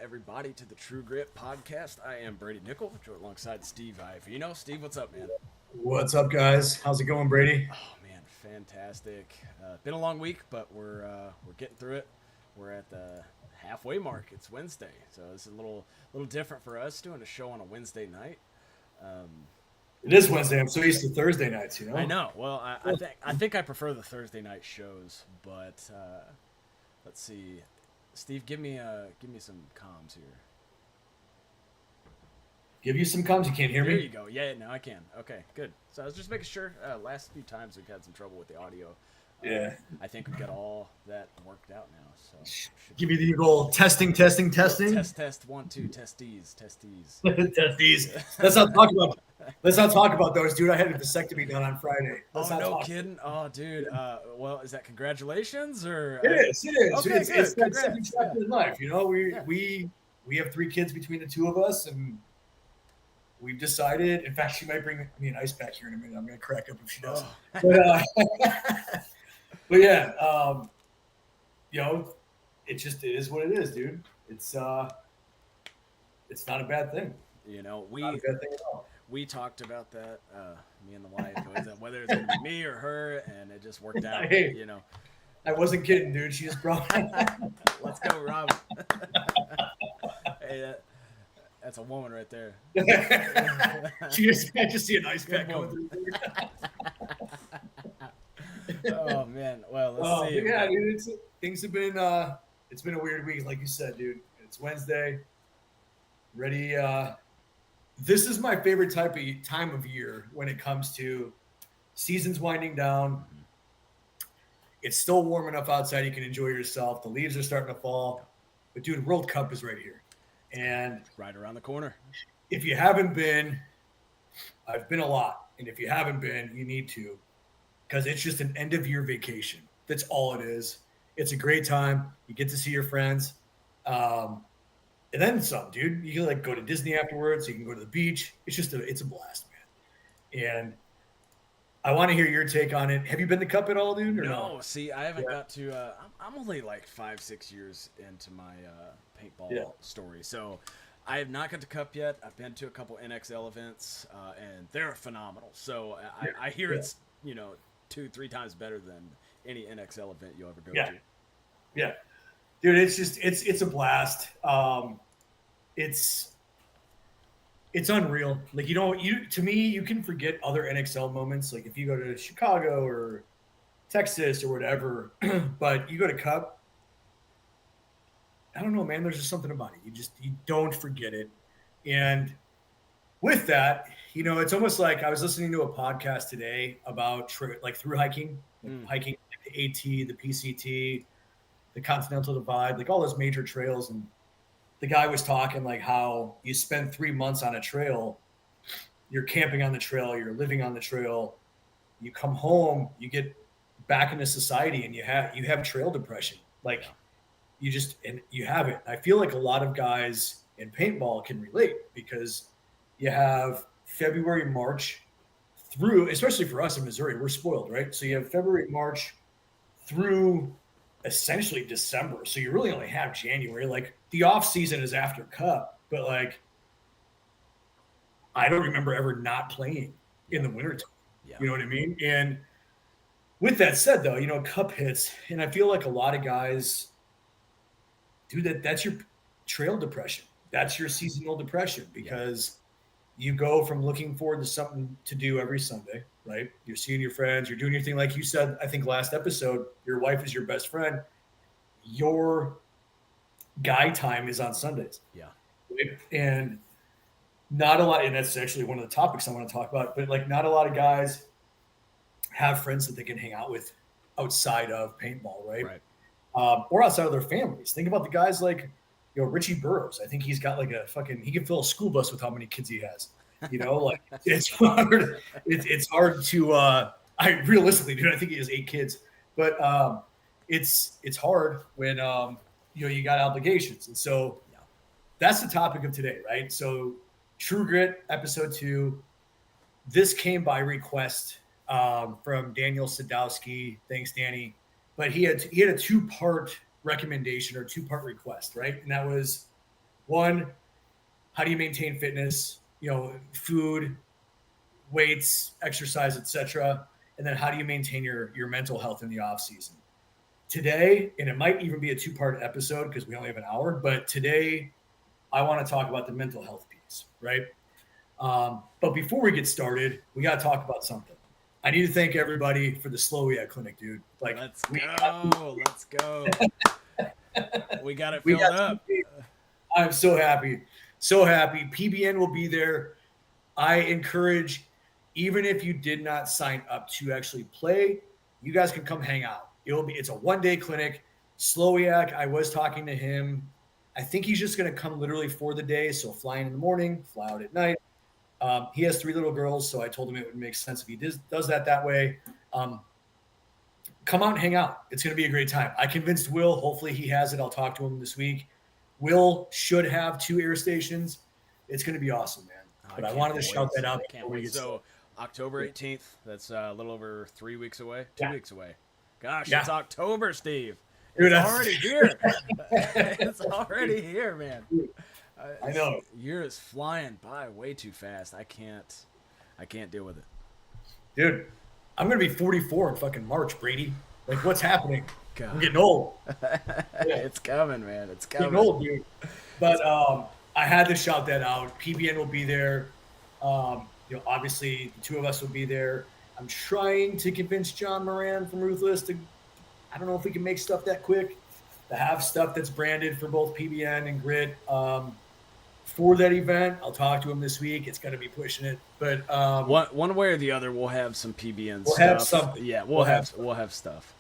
everybody to the True Grit podcast. I am Brady Nickel, joined alongside Steve Iavino. Steve, what's up, man? What's up, guys? How's it going, Brady? Oh man, fantastic. Been a long week, but we're getting through it. We're at the halfway mark. It's Wednesday, so it's a little different for us doing a show on a Wednesday night. Um, It is Wednesday. I'm so used to Thursday nights, you I know? know. Well, I think I prefer the Thursday night shows, but let's see. Steve, give me some comms here. Give you some comms. You can't hear There you me? go. Yeah, no, I can. Okay, good. So I was just making sure. Last few times we've had some trouble with the audio. Yeah. I think we've got all that worked out now. So should Give be you the old testing, testing, testing. test 1 2 testes. Test these. Let's not talk about. Let's not talk about those, dude. I had a vasectomy done on Friday. Let's Oh not no, talk. kidding. Oh dude. Well, is that congratulations or? It is. It is. Okay, It's good. that second Congrats. Yeah. chapter in life. You know, we Yeah. we we have 3 kids between the two of us, and we've decided. In fact, she might bring me an ice pack here in a minute. I'm gonna crack up if she does. Oh. But, but yeah, it is what it is, dude. It's not a bad thing. You know, Not a we bad thing at all. we talked about that. Me and the wife, whether it's gonna be me or her, and it just worked out. Hey, You know. I wasn't kidding, dude. She just brought. Let's go, Rob. Hey, that's a woman right there. I just see an ice Good pack coming woman. through. Oh man. Well, let's Oh, see. but yeah, dude. Things have been. It's been a weird week, like you said, dude. It's Wednesday. Ready. This is my favorite time of year when it comes to seasons winding down. It's still warm enough outside you can enjoy yourself. The leaves are starting to fall, but dude, World Cup is right here, and Right around the corner. if you haven't been, I've been a lot, and if you haven't been, you need to, because it's just an end of year vacation. That's all it is. It's a great time. You get to see your friends, and then some, dude. You can like go to Disney afterwards. You can go to the beach. It's a blast, man. And I want to hear your take on it. Have you been to Cup at all, dude, or no? No, see, I haven't Yeah, got to. I'm only like 5 6 years into my yeah, paintball story, so I have not got to Cup yet. I've been to a couple NXL events, and they're phenomenal. So yeah, I hear yeah, it's 2 3 times better than any NXL event you'll ever go yeah, to. yeah. Dude, it's a blast. It's it's unreal. Like you to me, you can forget other NXL moments. Like if you go to Chicago or Texas or whatever, but you go to Cup, I don't know, man. There's just something about it. You don't forget it. And with that, it's almost like I was listening to a podcast today about like through hiking, like Mm, hiking like the AT, the PCT, the Continental Divide, like all those major trails. And the guy was talking like how you spend 3 months on a trail, you're camping on the trail, you're living on the trail, you come home, you get back into society, and you have trail depression. Like yeah, you have it. I feel like a lot of guys in paintball can relate because you have February, March through, especially for us in Missouri, we're spoiled, right? So you have February, March through essentially December. So you really only have January. Like the off season is after Cup, but like I don't remember ever not playing in yeah, the wintertime. yeah, You know what I mean? And with that said, though, Cup hits, and I feel like a lot of guys do that. That's your trail depression. That's your seasonal depression yeah, because you go from looking forward to something to do every Sunday, right? You're seeing your friends, you're doing your thing. Like you said, I think last episode, your wife is your best friend. Your guy time is on Sundays, yeah, right? And not a lot, and that's actually one of the topics I want to talk about, but like not a lot of guys have friends that they can hang out with outside of paintball, right? right. Or outside of their families. Think about the guys like, Richie Burrows. I think he's got like he can fill a school bus with how many kids he has. Like it's hard. It's hard to. I realistically, dude, I think he has 8 kids, but it's hard when you got obligations, and so Yeah, that's the topic of today, right? So, True Grit episode 2. This came by request from Daniel Sadowski. Thanks, Danny. But he had a 2-part recommendation or 2-part request, right? And that was One, how do you maintain fitness? Food, weights, exercise, etc. And then how do you maintain your mental health in the off season? Today, and it might even be a 2-part episode because we only have an hour, but today I want to talk about the mental health piece, right? But before we get started, we got to talk about something. I need to thank everybody for the Slowiak clinic, dude. Let's go. We got it we filled got up. I'm so happy. So happy. PBN will be there. I encourage, even if you did not sign up to actually play, you guys can come hang out. It's a 1-day clinic. Slowiak, I was talking to him. I think he's just going to come literally for the day. So fly in the morning, fly out at night. He has 3 little girls, so I told him it would make sense if he does that way. Come out and hang out. It's going to be a great time. I convinced Will. Hopefully he has it. I'll talk to him this week. Will should have 2 air stations. It's going to be awesome, man. But I wanted to shout that out. Can't wait. So October 18th, that's a little over 3 weeks away, 2 weeks away. Gosh, it's October, Steve. It's already here. It's already here, man. I know. Year is flying by way too fast. I can't deal with it. Dude, I'm going to be 44 in fucking March, Brady. Like, what's happening? God. I'm getting old. It's coming, man. It's coming. Getting old, dude. But I had to shout that out. PBN will be there. Obviously, the 2 of us will be there. I'm trying to convince John Moran from Ruthless to, I don't know if we can make stuff that quick, to have stuff that's branded for both PBN and Grit for that event. I'll talk to him this week. It's going to be pushing it. But one way or the other, we'll have some PBN we'll stuff. Have something. Yeah, we'll have stuff.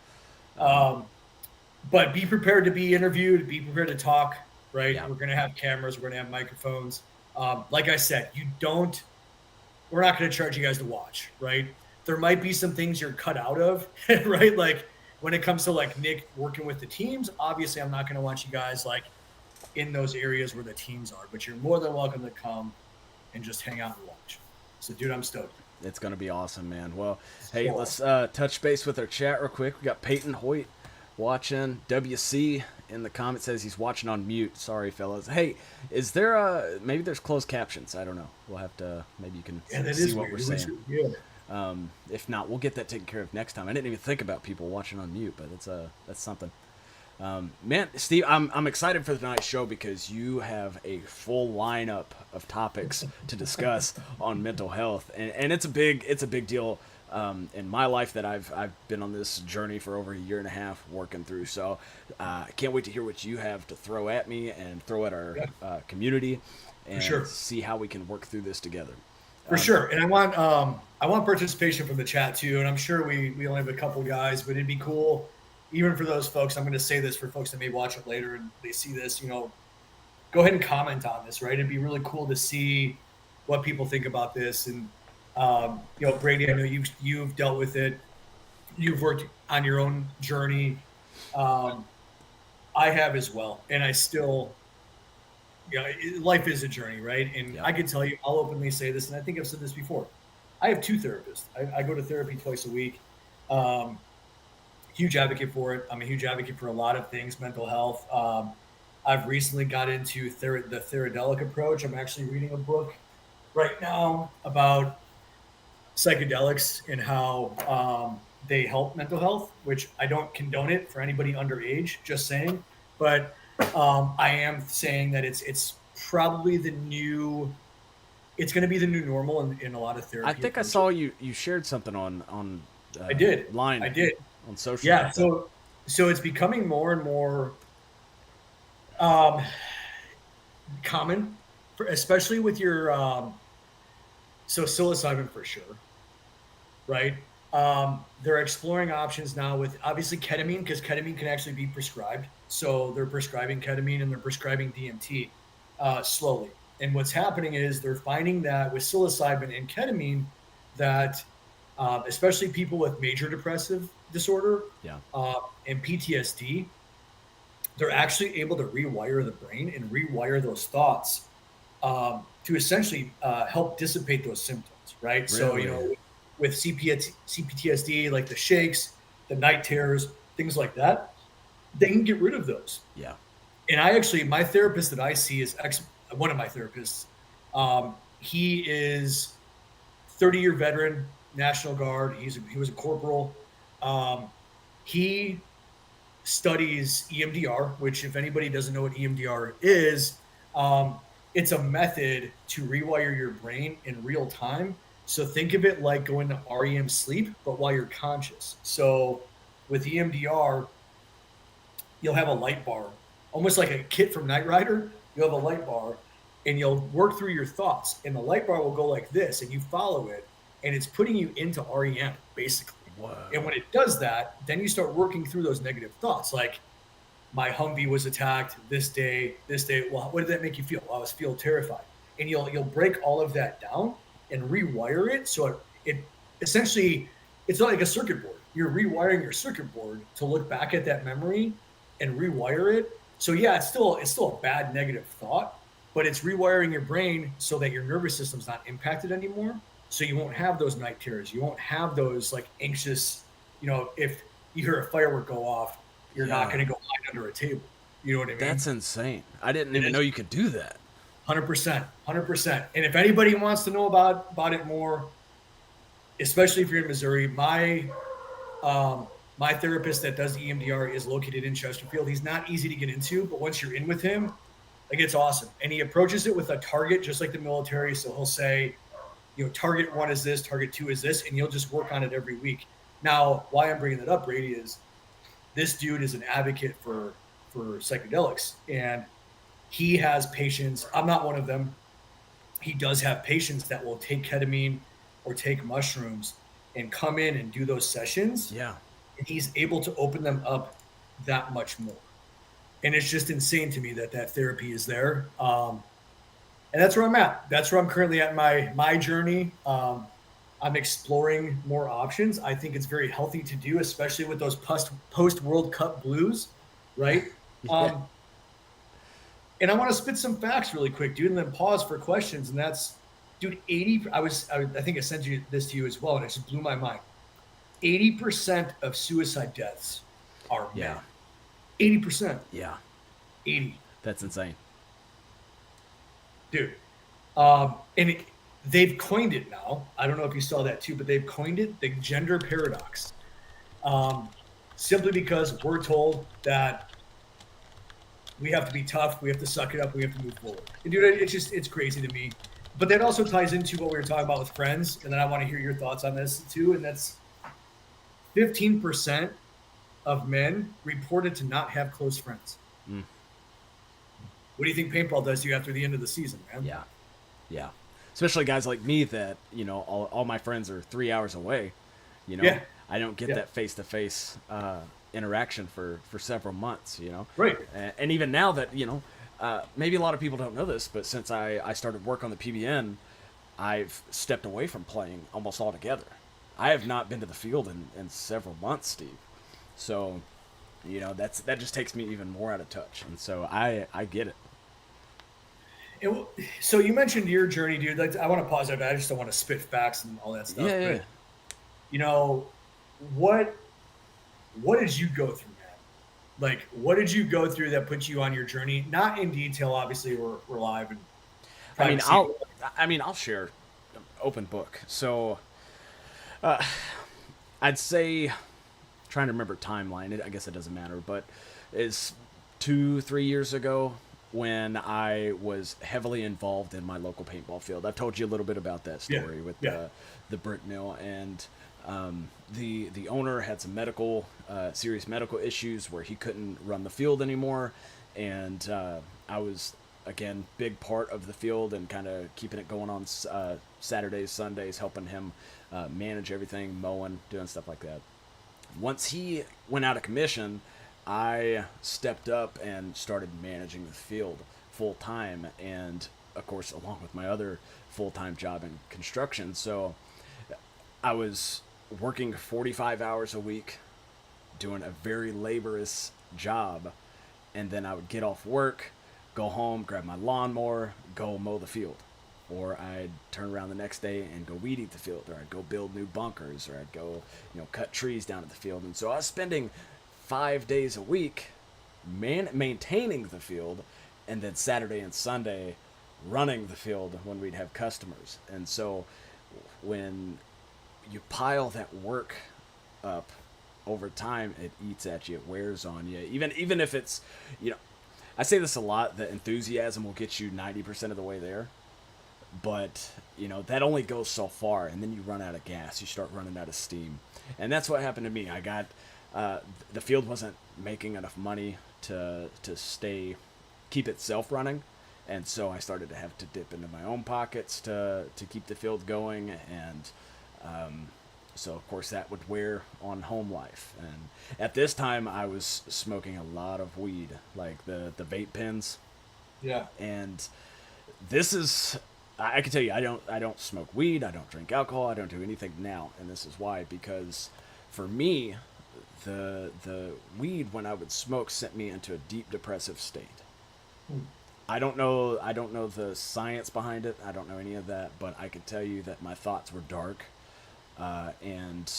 But be prepared to be interviewed. Be prepared to talk. Right? Yeah. We're going to have cameras. We're going to have microphones. Like I said, we're not going to charge you guys to watch. Right? There might be some things you're cut out of. Right? Like when it comes to like Nick working with the teams, obviously I'm not going to want you guys like in those areas where the teams are. But you're more than welcome to come and just hang out and watch. So, dude, I'm stoked. It's going to be awesome, man. Well, hey, let's touch base with our chat real quick. We got Peyton Hoyt watching. WC in the comment says he's watching on mute. Sorry, fellas. Hey, is there maybe there's closed captions? I don't know. We'll have to, maybe you can see what we're saying. Yeah. If not, we'll get that taken care of next time. I didn't even think about people watching on mute, but that's something. Man, Steve, I'm excited for tonight's show because you have a full lineup of topics to discuss on mental health, and it's a big deal in my life that I've been on this journey for over a year and a half working through. So I can't wait to hear what you have to throw at me and throw at our community, and see how we can work through this together. For sure, and I want participation from the chat too, and I'm sure we only have a couple guys, but it'd be cool. Even for those folks, I'm going to say this for folks that may watch it later and they see this, go ahead and comment on this, right? It'd be really cool to see what people think about this. And, Brady, I know you've dealt with it. You've worked on your own journey. I have as well. And I still, life is a journey, right? And I can tell you, I'll openly say this, and I think I've said this before. I have 2 therapists. I go to therapy twice a week. Huge advocate for it. I'm a huge advocate for a lot of things, mental health. I've recently got into the theradelic approach. I'm actually reading a book right now about psychedelics and how they help mental health, which I don't condone it for anybody underage, just saying. But I am saying that it's probably it's going to be the new normal in a lot of therapy. I think approaches. I saw you shared something on I did. Line. I did. On social. Yeah, so it's becoming more and more common, especially with your so psilocybin for sure, right? They're exploring options now with obviously ketamine, because ketamine can actually be prescribed. So they're prescribing ketamine and they're prescribing DMT slowly. And what's happening is they're finding that with psilocybin and ketamine that especially people with major depressive disorder and PTSD, they're actually able to rewire the brain and rewire those thoughts to essentially help dissipate those symptoms, right? Really? So, with CPTSD, like the shakes, the night terrors, things like that, they can get rid of those. Yeah. And I actually, my therapist that I see is one of my therapists. He is 30-year veteran, National Guard. He was a corporal. Um, he studies EMDR, which, if anybody doesn't know what EMDR is, it's a method to rewire your brain in real time. So think of it like going to REM sleep, but while you're conscious. So with EMDR, you'll have a light bar, almost like a kit from Knight Rider. You'll have a light bar and you'll work through your thoughts. And the light bar will go like this, and you follow it, and it's putting you into REM, basically. Whoa. And when it does that, then you start working through those negative thoughts. Like, my Humvee was attacked this day. Well, what did that make you feel? Well, I was feel terrified. And you'll break all of that down and rewire it. So it essentially, it's not like a circuit board. You're rewiring your circuit board to look back at that memory and rewire it. So yeah, it's still a bad negative thought, but it's rewiring your brain so that your nervous system's not impacted anymore. So you won't have those night terrors. You won't have those like anxious, if you hear a firework go off, you're not going to go hide under a table. You know what I mean? That's insane. I didn't even know you could do that. 100%. And if anybody wants to know about it more, especially if you're in Missouri, my therapist that does EMDR is located in Chesterfield. He's not easy to get into, but once you're in with him, like, it's awesome. And he approaches it with a target, just like the military. So he'll say, target 1 is this, target 2 is this, and you'll just work on it every week. Now, why I'm bringing that up, Brady, is this dude is an advocate for psychedelics, and he has patients. I'm not one of them. He does have patients that will take ketamine or take mushrooms and come in and do those sessions. Yeah. And he's able to open them up that much more. And it's just insane to me that therapy is there. And that's where I'm at. That's where I'm currently at my journey. I'm exploring more options. I think it's very healthy to do, especially with those post World Cup blues, right? Yeah. And I want to spit some facts really quick, dude, and then pause for questions. And that's, dude, I think I sent this to you as well, and it just blew my mind. 80% of suicide deaths are men. 80%. Yeah. 80. That's insane. Dude. They've coined it now. I don't know if you saw that too, but they've coined it the gender paradox. Simply because we're told that we have to be tough, we have to suck it up, we have to move forward. And dude, it's crazy to me. But that also ties into what we were talking about with friends, and then I want to hear your thoughts on this too. And that's 15% of men reported to not have close friends. Mm. What do you think paintball does to you after the end of the season, man? Yeah. Especially guys like me that, all my friends are 3 hours away. Yeah. I don't get that face-to-face interaction for several months, Right. And even now that, maybe a lot of people don't know this, but since I started work on the PBN, I've stepped away from playing almost altogether. I have not been to the field in several months, Steve. So, that just takes me even more out of touch. And so I get it. So you mentioned your journey, dude. Like, I want to pause there. I just don't want to spit facts and all that stuff. Yeah. But, what did you go through, man? Like, what did you go through that put you on your journey? Not in detail, obviously. We're live, and I'll share, open book. So, I'd say, trying to remember timeline. I guess it doesn't matter, but it's 2-3 years ago when I was heavily involved in my local paintball field. I've told you a little bit about that story with the brick mill, and the owner had some serious medical issues where he couldn't run the field anymore, and I was, again, big part of the field and kind of keeping it going on Saturdays, Sundays, helping him manage everything, mowing, doing stuff like that. Once he went out of commission, I stepped up and started managing the field full time, and of course along with my other full-time job in construction. So I was working 45 hours a week, doing a very laborious job, and then I would get off work, go home, grab my lawnmower, go mow the field. Or I'd turn around the next day and go weed eat the field, or I'd go build new bunkers, or I'd go, cut trees down at the field. And so I was spending 5 days a week maintaining the field, and then Saturday and Sunday running the field when we'd have customers. And so when you pile that work up over time, it eats at you, it wears on you. Even if it's, you know, I say this a lot, that enthusiasm will get you 90% of the way there. But, you know, that only goes so far, and then you run out of gas. You start running out of steam. And that's what happened to me. I got, the field wasn't making enough money to keep itself running. And so I started to have to dip into my own pockets to keep the field going. And so, of course, that would wear on home life. And at this time, I was smoking a lot of weed, like the vape pens. Yeah. And this is, I can tell you, I don't smoke weed, I don't drink alcohol, I don't do anything now. And this is why, because for me, the weed, when I would smoke, sent me into a deep depressive state. I don't know the science behind it. I don't know any of that, but I can tell you that my thoughts were dark. And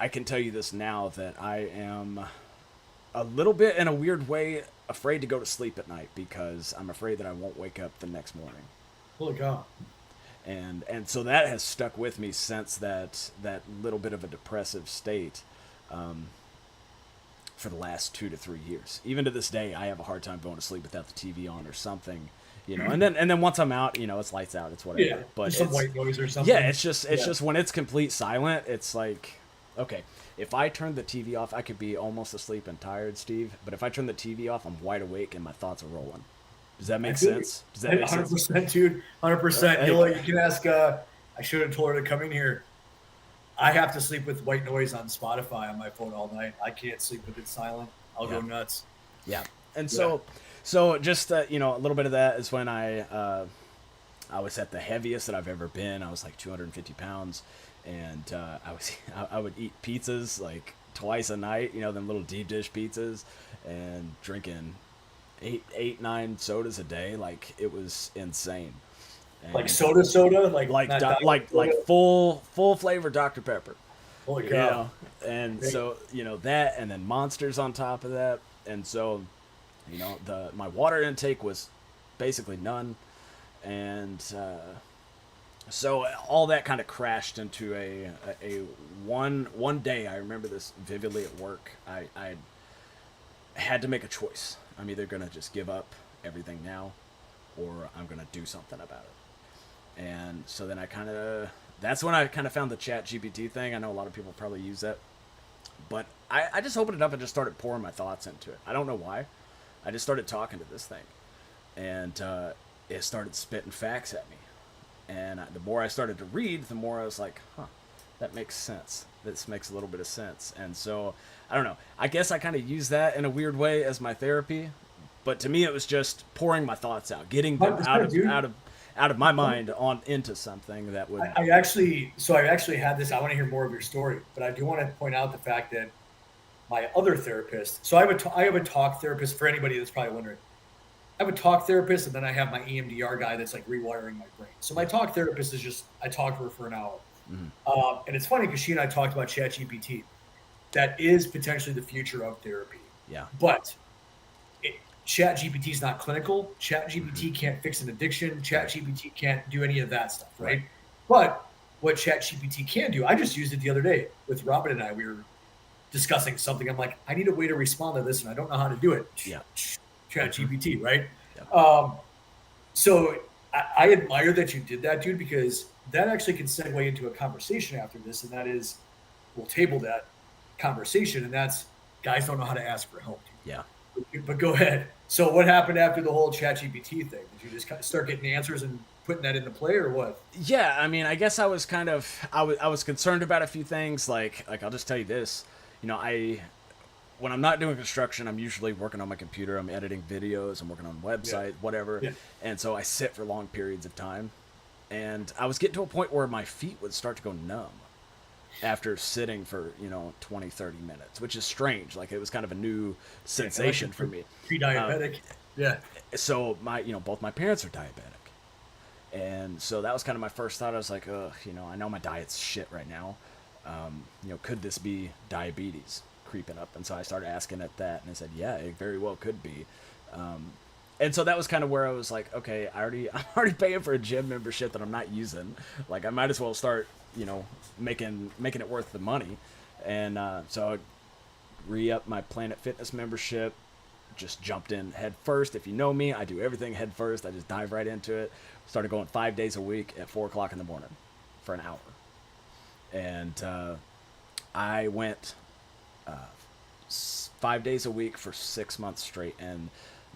I can tell you this now, that I am a little bit, in a weird way, afraid to go to sleep at night, because I'm afraid that I won't wake up the next morning. Holy cow. And so that has stuck with me since that little bit of a depressive state, for the last 2 to 3 years. Even to this day, I have a hard time going to sleep without the TV on or something, you know. And then once I'm out, you know, it's lights out, it's whatever. Yeah, but some it's, white noise or something. yeah, it's just when it's complete silent, it's like, okay, if I turn the TV off, I could be almost asleep and tired, Steve. But if I turn the TV off, I'm wide awake and my thoughts are rolling. Does that make sense? Does that make 100%, sense? dude. 100%. Hey. You can ask. I should have told her to come in here. I have to sleep with white noise on Spotify on my phone all night. I can't sleep with it silent. I'll go nuts. Yeah. And so just you know, a little bit of that is when I was at the heaviest that I've ever been. I was like 250 pounds, and I would eat pizzas like twice a night. You know, them little deep dish pizzas, and drinking 9 sodas a day. Like, it was insane. And Like soda, like full flavor Dr. Pepper. Holy cow. You know? And so, you know, that, and then Monsters on top of that. And so, you know, my water intake was basically none. And so all that kind of crashed into a one day. I remember this vividly at work. I had to make a choice. I'm either going to just give up everything now, or I'm going to do something about it. And so then that's when I kind of found the Chat GPT thing. I know a lot of people probably use that, but I just opened it up and just started pouring my thoughts into it. I don't know why. I just started talking to this thing, and it started spitting facts at me. And the more I started to read, the more I was like, huh, that makes sense. This makes a little bit of sense. And so, I don't know. I guess I kind of use that in a weird way as my therapy. But to me, it was just pouring my thoughts out, getting them out of my mind on into something that would. I actually had this. I want to hear more of your story, but I do want to point out the fact that my other therapist. So I have a talk therapist, for anybody that's probably wondering. I have a talk therapist, and then I have my EMDR guy that's like rewiring my brain. So my talk therapist is just, I talk to her for an hour. Mm-hmm. And it's funny because she and I talked about ChatGPT. That is potentially the future of therapy. Yeah. But ChatGPT is not clinical. ChatGPT can't fix an addiction. ChatGPT can't do any of that stuff, right? But what ChatGPT can do, I just used it the other day with Robin and I. We were discussing something. I'm like, I need a way to respond to this, and I don't know how to do it. Yeah. ChatGPT, right? Yeah. So I admire that you did that, dude, because that actually can segue into a conversation after this, and that is, we'll table that conversation, and that's, guys don't know how to ask for help. Dude. Yeah. But go ahead. So what happened after the whole ChatGPT thing? Did you just kind of start getting answers and putting that into play, or what? Yeah, I mean, I guess I was I was concerned about a few things. Like I'll just tell you this. You know, when I'm not doing construction, I'm usually working on my computer. I'm editing videos. I'm working on website, whatever. Yeah. And so I sit for long periods of time. And I was getting to a point where my feet would start to go numb after sitting for, 20, 30 minutes, which is strange. Like, it was kind of a new sensation for me. Pre-diabetic. So both my parents are diabetic. And so that was kind of my first thought. I was like, I know my diet's shit right now. Could this be diabetes? creeping up. And so I started asking at that, and I said, yeah, it very well could be. And so that was kind of where I was like, okay, I'm already paying for a gym membership that I'm not using. Like, I might as well start, making it worth the money. And so I re-up my Planet Fitness membership, just jumped in head first. If you know me, I do everything head first. I just dive right into it. Started going 5 days a week at 4 o'clock in the morning for an hour. And I went 5 days a week for 6 months straight, and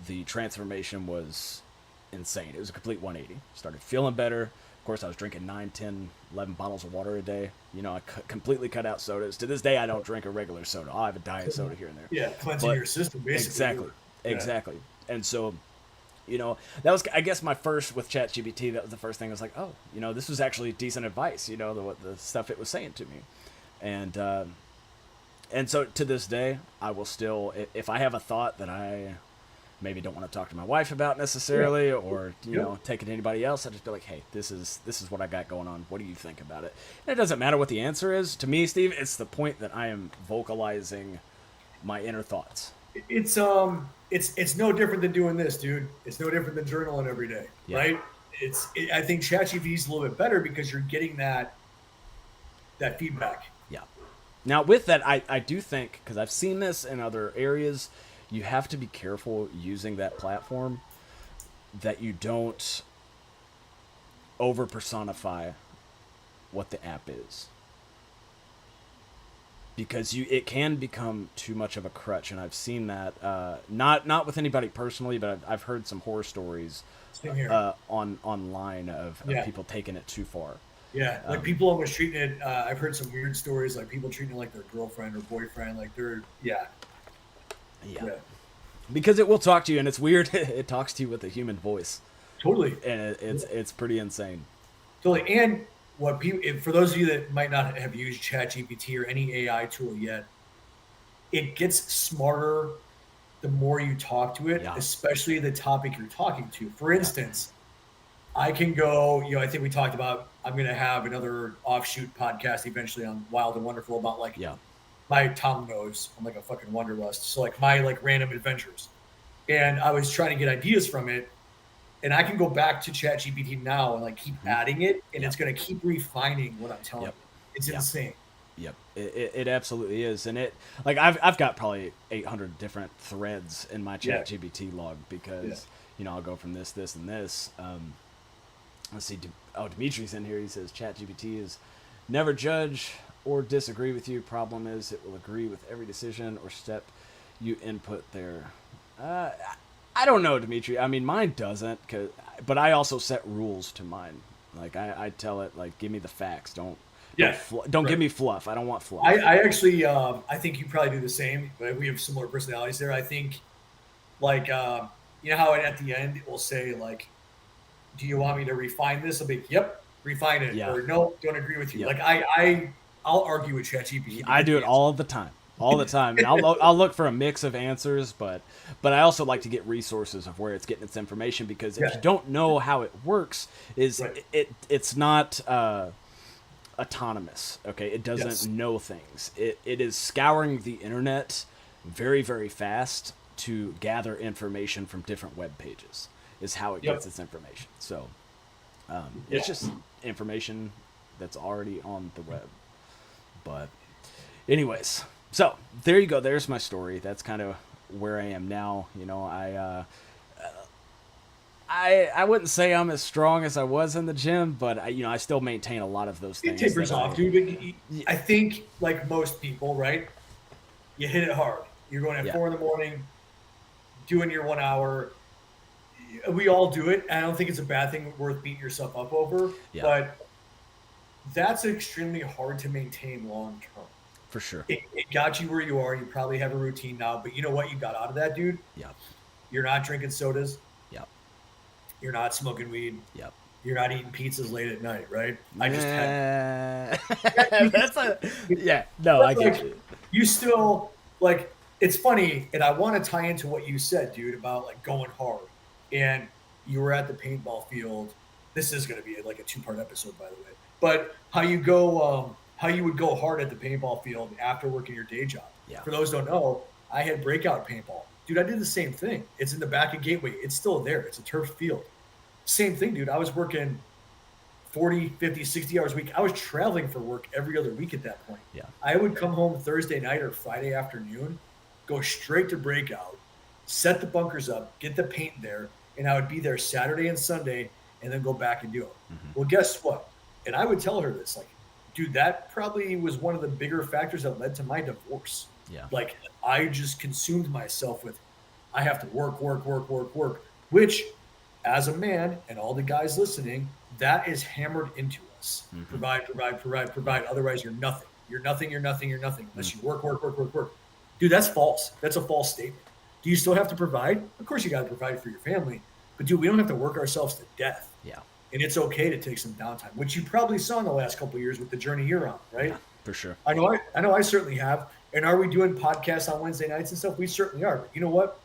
the transformation was insane. It was a complete 180. Started feeling better. Of course, I was drinking 9, 10, 11 bottles of water a day. I completely cut out sodas. To this day, I don't drink a regular soda. I'll have a diet soda here and there. Yeah, cleansing your system, basically. Exactly. And so, that was, I guess, my first with ChatGPT. That was the first thing. I was like, oh, this was actually decent advice, the stuff it was saying to me. And so to this day, I will still, if I have a thought that I maybe don't want to talk to my wife about necessarily, or take it to anybody else, I just be like, hey, this is what I got going on. What do you think about it? And it doesn't matter what the answer is to me, Steve. It's the point that I am vocalizing my inner thoughts. It's no different than doing this, dude. It's no different than journaling every day, right? I think ChatGPT is a little bit better because you're getting that feedback. Yeah. Now with that, I do think, because I've seen this in other areas, you have to be careful using that platform that you don't over personify what the app is, because it can become too much of a crutch. And I've seen that not with anybody personally, but I've heard some horror stories online of people taking it too far. Yeah, like people almost treating it. I've heard some weird stories, like people treating it like their girlfriend or boyfriend, like they're yeah. Because it will talk to you, and it's weird. It talks to you with a human voice. Totally. And it's pretty insane. Totally. And what people, for those of you that might not have used ChatGPT or any AI tool yet, it gets smarter the more you talk to it, especially the topic you're talking to. For instance, I can go, I think we talked about, I'm going to have another offshoot podcast eventually on Wild and Wonderful about my Tom knows I'm like a fucking wanderlust. So like my random adventures. And I was trying to get ideas from it. And I can go back to ChatGPT now and keep adding it, and it's going to keep refining what I'm telling you. It's insane. Yep, it absolutely is, and I've got probably 800 different threads in my ChatGPT log because I'll go from this, and this. Let's see. Dimitri's in here. He says ChatGPT is never judge or disagree with you. Problem is, it will agree with every decision or step you input there. I don't know, Dimitri. I mean, mine doesn't, but I also set rules to mine. I tell it, give me the facts. Don't give me fluff. I don't want fluff. I actually, I think you probably do the same, but we have similar personalities there. I think, you know how at the end it will say, do you want me to refine this? I'll be, yep, refine it. Yeah. Or no, don't agree with you. Yep. I'll argue with ChatGPT. I do it all the time. And I'll look for a mix of answers, but I also like to get resources of where it's getting its information, because if you don't know how it works, it's not autonomous. Okay, it doesn't know things. It is scouring the internet very, very fast to gather information from different web pages. Is how it gets its information. So it's just information that's already on the web. But anyways. So there you go. There's my story. That's kind of where I am now. I wouldn't say I'm as strong as I was in the gym, but I still maintain a lot of those things. It tapers off, dude. I think like most people, right? You hit it hard. You're going at 4 a.m, doing your 1 hour. We all do it. I don't think it's a bad thing worth beating yourself up over, but that's extremely hard to maintain long term. For sure. It got you where you are. You probably have a routine now, but you know what? You got out of that, dude. Yep. You're not drinking sodas. Yep. You're not smoking weed. Yep. You're not eating pizzas late at night, right? I just had. No, I get you. You still it's funny, and I want to tie into what you said, dude, about going hard. And you were at the paintball field. This is going to be a 2-part episode, by the way. But how you would go hard at the paintball field after working your day job. Yeah. For those who don't know, I had breakout paintball. Dude, I did the same thing. It's in the back of Gateway. It's still there. It's a turf field. Same thing, dude. I was working 40, 50, 60 hours a week. I was traveling for work every other week at that point. Yeah. I would come home Thursday night or Friday afternoon, go straight to breakout, set the bunkers up, get the paint there, and I would be there Saturday and Sunday and then go back and do it. Mm-hmm. Well, guess what? And I would tell her this, like, dude, that probably was one of the bigger factors that led to my divorce. Yeah. Like, I just consumed myself with, I have to work, which as a man and all the guys listening, that is hammered into us. Mm-hmm. Provide. Otherwise, you're nothing. You're nothing unless you work. Dude, that's false. That's a false statement. Do you still have to provide? Of course you got to provide for your family. But, dude, we don't have to work ourselves to death. Yeah. And it's okay to take some downtime, which you probably saw in the last couple of years with the journey you're on, right? Yeah, for sure. I know I certainly have. And are we doing podcasts on Wednesday nights and stuff? We certainly are. But you know what?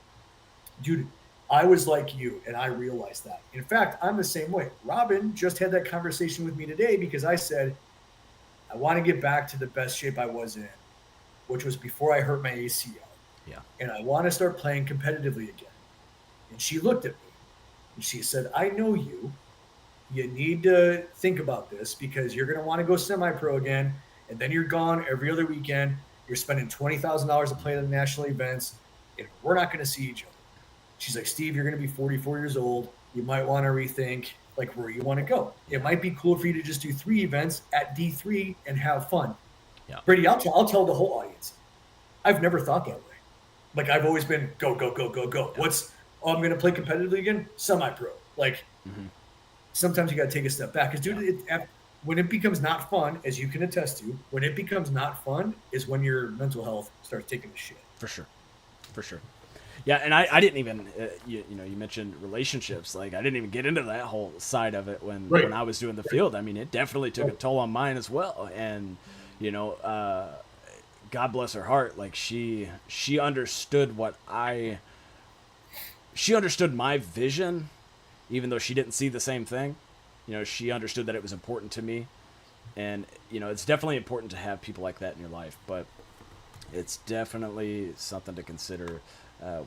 Dude, I was like you, and I realized that. In fact, I'm the same way. Robin just had that conversation with me today because I said, I want to get back to the best shape I was in, which was before I hurt my ACL. Yeah. And I want to start playing competitively again. And she looked at me and she said, I know you. You need to think about this because you're going to want to go semi-pro again. And then you're gone every other weekend. You're spending $20,000 to play at the national events. And we're not going to see each other. She's like, Steve, you're going to be 44 years old. You might want to rethink like where you want to go. It might be cool for you to just do 3 events at D3 and have fun. Yeah. Brady, I'll tell the whole audience. I've never thought that way. Like I've always been go. Yeah. I'm going to play competitively again? Semi-pro. Like sometimes you got to take a step back. Because dude, when it becomes not fun, as you can attest to, when it becomes not fun is when your mental health starts taking a shit. For sure. Yeah, and I didn't even, you mentioned relationships. Like, I didn't even get into that whole side of it when I was doing the field. I mean, it definitely took a toll on mine as well. And, God bless her heart. Like, she understood she understood my vision, even though she didn't see the same thing. She understood that it was important to me. And, it's definitely important to have people like that in your life. But it's definitely something to consider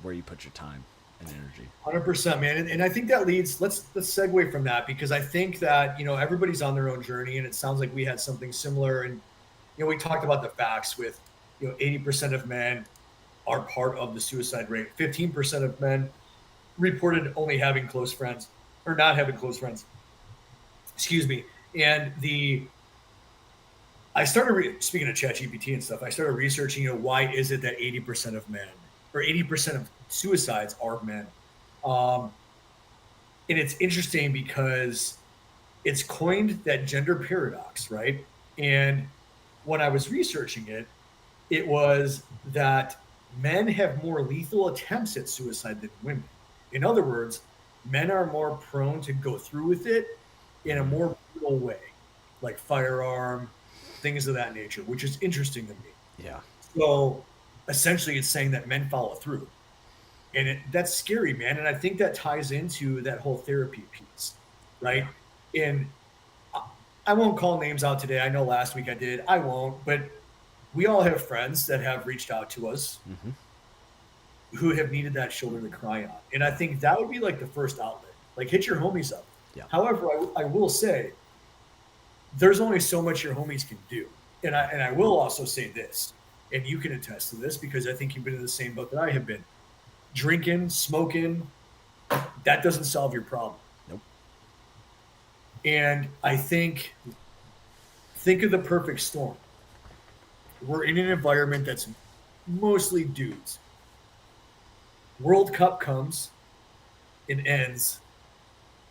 where you put your time and energy. 100%, man. And I think that leads, let's segue from that because I think that, everybody's on their own journey and it sounds like we had something similar. And, we talked about the facts with, 80% of men are part of the suicide rate. 15% of men reported only having close friends or not having close friends. Excuse me. And I started, speaking of ChatGPT and stuff, I started researching, why is it that 80% of men or 80% of suicides are men? And it's interesting because it's coined that gender paradox, right? And when I was researching it, it was that men have more lethal attempts at suicide than women. In other words, men are more prone to go through with it in a more brutal way, like firearm, things of that nature, which is interesting to me. Yeah. So essentially it's saying that men follow through. And that's scary, man. And I think that ties into that whole therapy piece, right? And I won't call names out today. I know last week I did. I won't. But we all have friends that have reached out to us who have needed that shoulder to cry on. And I think that would be like the first outlet. Like hit your homies up. Yeah. However, I will say there's only so much your homies can do. And I will also say this, and you can attest to this because I think you've been in the same boat that I have been. Drinking, smoking, that doesn't solve your problem. Nope. And I think of the perfect storm. We're in an environment that's mostly dudes. World Cup comes, it ends.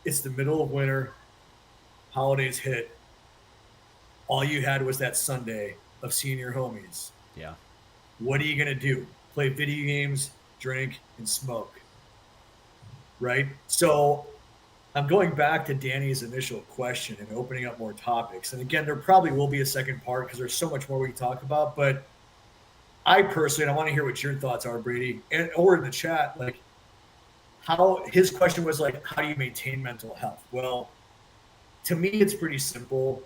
It's the middle of winter. Holidays hit. All you had was that Sunday of seeing your homies. Yeah. What are you going to do? Play video games, drink, and smoke. Right? So I'm going back to Danny's initial question and opening up more topics. And again, there probably will be a second part because there's so much more we can talk about. But I personally, and I want to hear what your thoughts are, Brady, or in the chat, like how his question was like, how do you maintain mental health? Well, to me, it's pretty simple.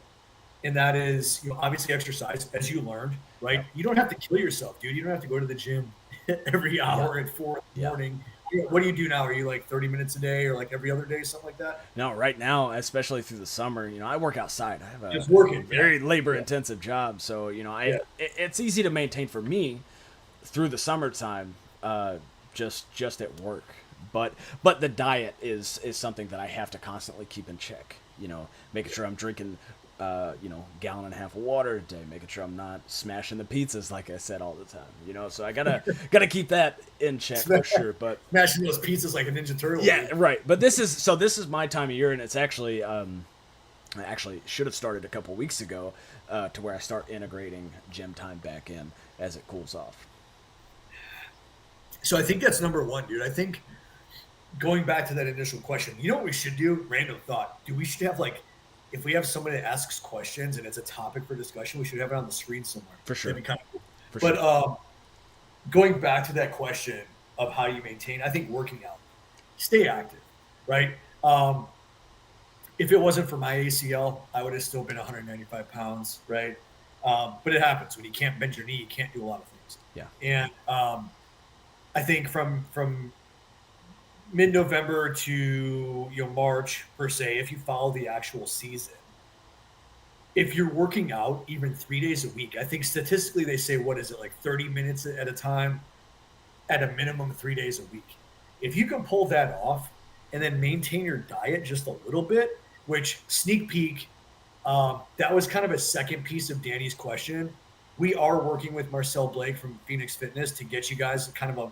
and that is, obviously exercise, as you learned, right? Yep. You don't have to kill yourself, dude. You don't have to go to the gym every Yeah. hour at 4 in the Yeah. morning. What do you do now? Are you like 30 minutes a day or like every other day, something like that? No, right now, especially through the summer, I work outside. I have Just a working. Yeah. very labor Yeah. intensive job, so Yeah. it's easy to maintain for me through the summertime, just at work. But the diet is something that I have to constantly keep in check. Making sure I'm drinking, gallon and a half of water a day, making sure I'm not smashing the pizzas like I said all the time. So I gotta keep that in check for sure. But Smashing those pizzas like a Ninja Turtle. yeah, Dude. right. But this is my time of year, and it's actually I actually should have started a couple weeks ago, to where I start integrating gym time back in as it cools off. So I think that's number one, dude. I think going back to that initial question, you know what we should do? Random thought. We should have like, if we have somebody that asks questions and it's a topic for discussion, we should have it on the screen somewhere. For sure. That'd be kind of cool. For But sure. Going back to that question of how you maintain, I think working out, stay active, right? If it wasn't for my ACL, I would have still been 195 pounds, right? But it happens when you can't bend your knee, you can't do a lot of things. Yeah. And I think from mid-November to March per se, if you follow the actual season, if you're working out even 3 days a week, I think statistically they say, what is it, like 30 minutes at a time, at a minimum 3 days a week. If you can pull that off and then maintain your diet just a little bit, which sneak peek, that was kind of a second piece of Danny's question. We are working with Marcel Blake from Phoenix Fitness to get you guys kind of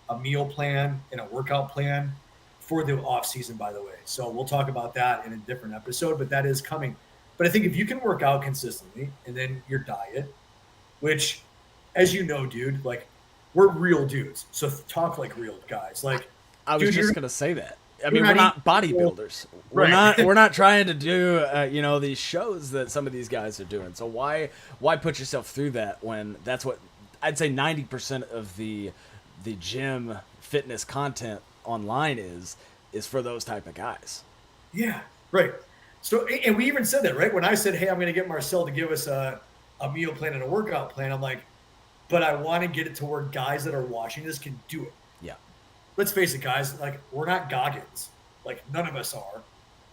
a meal plan and a workout plan for the off season, by the way. So we'll talk about that in a different episode, but that is coming. But I think if you can work out consistently and then your diet, which, as you know, dude, like we're real dudes. So talk like real guys. Like I was dude, just gonna say that. I mean, we're not bodybuilders. Right. We're not trying to do these shows that some of these guys are doing. So why put yourself through that when that's what I'd say 90% of the gym fitness content online is for those type of guys. Yeah, right. So, and we even said that, right? When I said, hey, I'm going to get Marcel to give us a meal plan and a workout plan, I'm like, but I want to get it to where guys that are watching this can do it. Yeah. Let's face it, guys, like we're not Goggins. Like none of us are.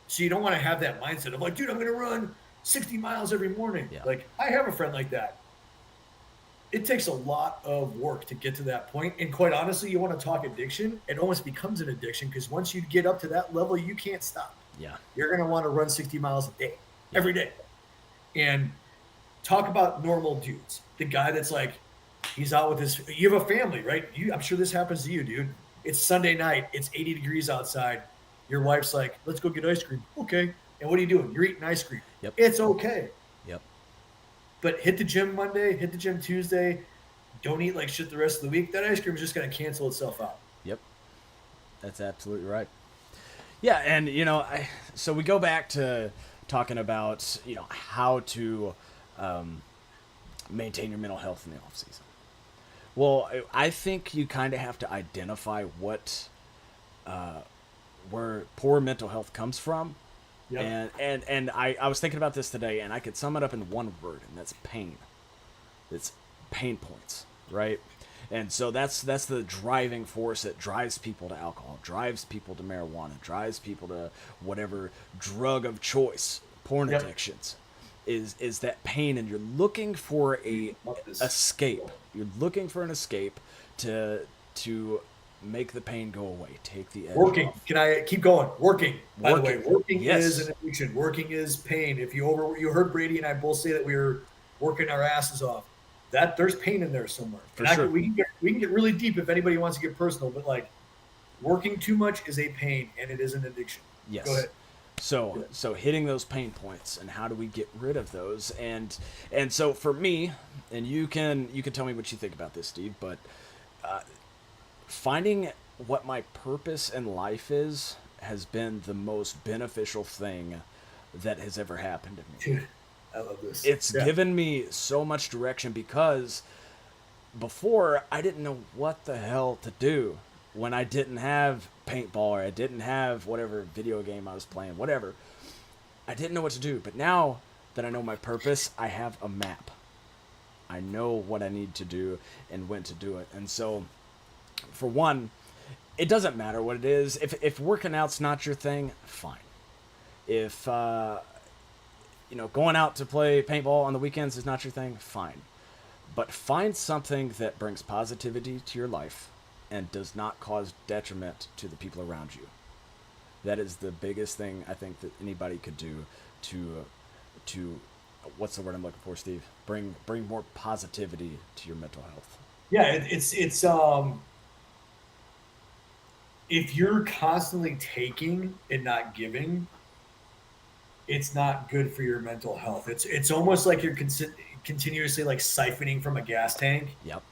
So you don't want to have that mindset of like, dude, I'm going to run 60 miles every morning. Yeah. Like I have a friend like that. It takes a lot of work to get to that point. And quite honestly, you want to talk addiction, it almost becomes an addiction because once you get up to that level, you can't stop. Yeah. You're going to want to run 60 miles a day, every day. And talk about normal dudes. The guy that's like, he's out with his, you have a family, right? I'm sure this happens to you, dude. It's Sunday night. It's 80 degrees outside. Your wife's like, let's go get ice cream. Okay. And what are you doing? You're eating ice cream. Yep. It's okay. Yep. But hit the gym Monday, hit the gym Tuesday. Don't eat like shit the rest of the week. That ice cream is just going to cancel itself out. Yep. That's absolutely right. Yeah. And, so we go back to talking about, how to maintain your mental health in the off season. Well, I think you kind of have to identify what, where poor mental health comes from. Yep. And I was thinking about this today, and I could sum it up in one word, and that's pain. It's pain points, right? And so that's the driving force that drives people to alcohol, drives people to marijuana, drives people to whatever drug of choice, porn Yep. addictions, is that pain, and you're looking for a escape. You're looking for an escape to make the pain go away, take the edge Working. off. Can I keep going? Working. By the way, working Yes. is an addiction. Working is pain. If you heard Brady and I both say that we were working our asses off. That there's pain in there somewhere. For sure. We can get really deep if anybody wants to get personal, but like working too much is a pain and it is an addiction. Yes. Go ahead. So hitting those pain points, and how do we get rid of those? And so for me, and you can tell me what you think about this, Steve, but finding what my purpose in life has been the most beneficial thing that has ever happened to me. Dude, I love this. It's given me so much direction, because before I didn't know what the hell to do when I didn't have paintball, or I didn't have whatever video game I was playing, whatever. I didn't know what to do. But now that I know my purpose, I have a map. I know what I need to do and when to do it. And so, for one, it doesn't matter what it is. If working out's not your thing, fine. If going out to play paintball on the weekends is not your thing, fine. But find something that brings positivity to your life and does not cause detriment to the people around you. That is the biggest thing I think that anybody could do to what's the word I'm looking for, Steve? Bring more positivity to your mental health. Yeah, it's if you're constantly taking and not giving, it's not good for your mental health. It's almost like you're continuously like siphoning from a gas tank, Yep.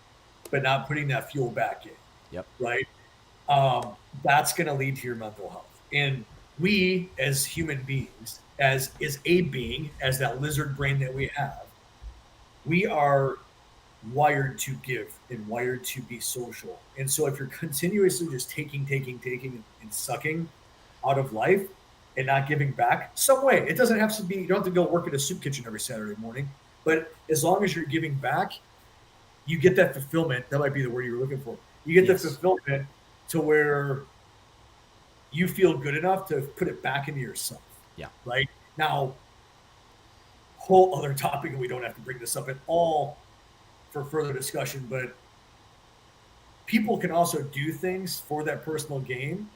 but not putting that fuel back in. Yep. Right. That's going to lead to your mental health. And we, as human beings, as is a being, as that lizard brain that we have, we are wired to give and wired to be social. And so if you're continuously just taking, and sucking out of life and not giving back some way, it doesn't have to be, you don't have to go work at a soup kitchen every Saturday morning, but as long as you're giving back, you get that fulfillment. That might be the word you were looking for. You get the fulfillment to where you feel good enough to put it back into yourself. Yeah. Right now, whole other topic, and we don't have to bring this up at all for further discussion, but people can also do things for that personal gain,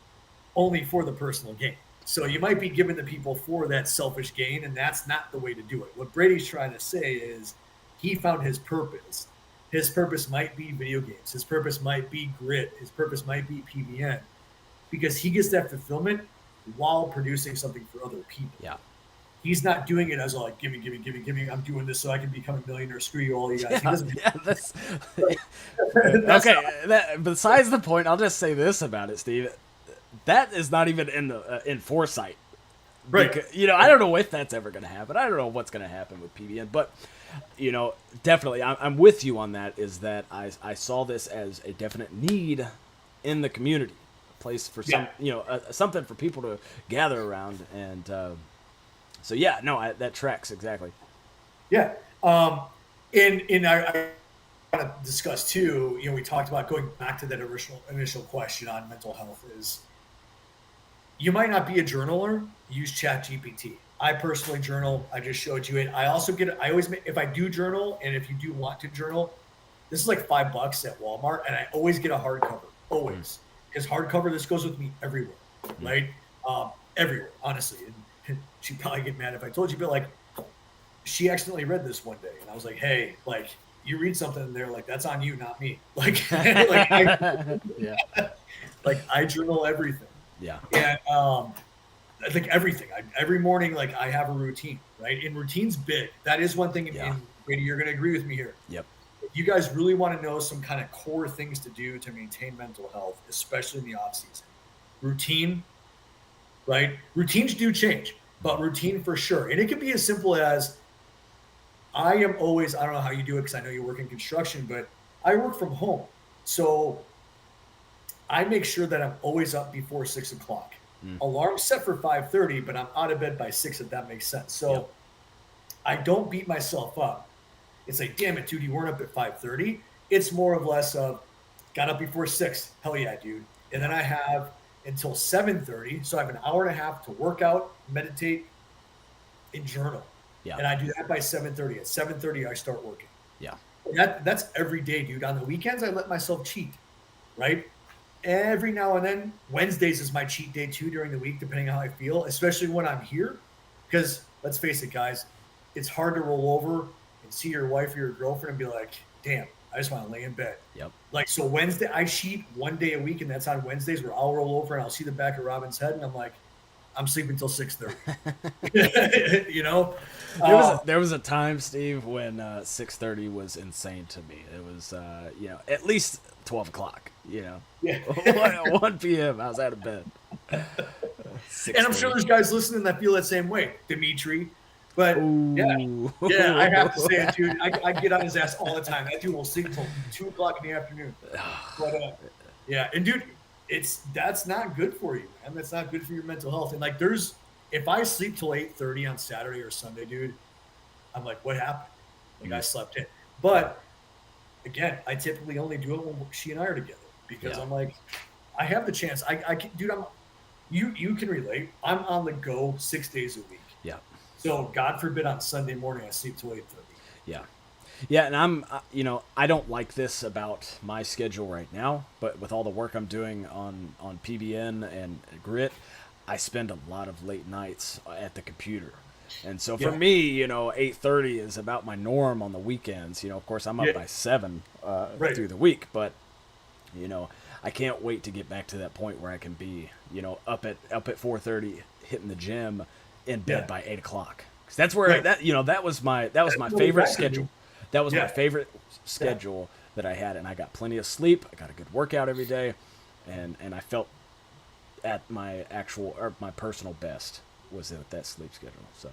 only for the personal gain. So you might be giving the people for that selfish gain, and that's not the way to do it. What Brady's trying to say is he found his purpose. His purpose might be video games. His purpose might be grit. His purpose might be PBN, because he gets that fulfillment while producing something for other people. Yeah. He's not doing it as like, give me. I'm doing this so I can become a millionaire. Screw you all, you guys. He doesn't. Yeah, that's okay. Besides the point, I'll just say this about it, Steve. That is not even in foresight, right? Because, I don't know if that's ever going to happen. I don't know what's going to happen with PBN, but definitely, I'm with you on that. Is that I saw this as a definite need in the community, a place for some, something for people to gather around, and so yeah, no, that tracks exactly. Yeah, I want to discuss too. We talked about going back to that initial question on mental health is. You might not be a journaler. Use ChatGPT. I personally journal. I just showed you it. I also if I do journal, and if you do want to journal, this is like $5 at Walmart, and I always get a hardcover. Always. Because hardcover, this goes with me everywhere, right? Everywhere, honestly. And she'd probably get mad if I told you, but like, she accidentally read this one day, and I was like, hey, like, you read something in there, like, that's on you, not me. Like, I journal everything. Yeah. And like everything, every morning, like I have a routine, right? And routine's big. That is one thing. And Brady, you're going to agree with me here. Yep. If you guys really want to know some kind of core things to do to maintain mental health, especially in the off season, routine, right? Routines do change, but routine for sure. And it can be as simple as I don't know how you do it because I know you work in construction, but I work from home. So I make sure that I'm always up before 6 o'clock. Alarm set for 5:30, but I'm out of bed by 6, if that makes sense. So I don't beat myself up. It's like, damn it, dude, you weren't up at 5:30. It's more or less of got up before 6. Hell yeah, dude. And then I have until 7:30. So I have an hour and a half to work out, meditate, and journal. Yeah. And I do that by 7:30. At 7:30, I start working. Yeah. And that's every day, dude. On the weekends, I let myself cheat, right? Every now and then, Wednesdays is my cheat day too during the week, depending on how I feel, especially when I'm here. Because let's face it, guys, it's hard to roll over and see your wife or your girlfriend and be like, damn, I just want to lay in bed. Yep. Like, so Wednesday, I cheat one day a week, and that's on Wednesdays where I'll roll over and I'll see the back of Robin's head, and I'm like, I'm sleeping until 6:30. There was a time, Steve, when 6:30 was insane to me. It was at least 12 o'clock. Yeah. 1 p.m. I was out of bed. And I'm sure there's guys listening that feel that same way, Dimitri. But yeah, I have to say it, dude. I get on his ass all the time. That dude will sleep until 2 o'clock in the afternoon. But and dude, that's not good for you, man. That's not good for your mental health. And like, if I sleep till 8:30 on Saturday or Sunday, dude, I'm like, what happened? Like I slept in. But again, I typically only do it when she and I are together because I'm like, I have the chance. I can, dude. You can relate. I'm on the go 6 days a week. Yeah. So God forbid on Sunday morning I sleep till 8:30. Yeah. Yeah, and I don't like this about my schedule right now, but with all the work I'm doing on PBN and Grit, I spend a lot of late nights at the computer. And so for me, 8:30 is about my norm on the weekends. Of course, I'm up by 7 through the week, but I can't wait to get back to that point where I can be, up at 4:30, hitting the gym, in bed by 8 o'clock. Because that's where that was my favorite schedule. That was my favorite schedule that I had, and I got plenty of sleep. I got a good workout every day, and I felt at my my personal best was at that sleep schedule. So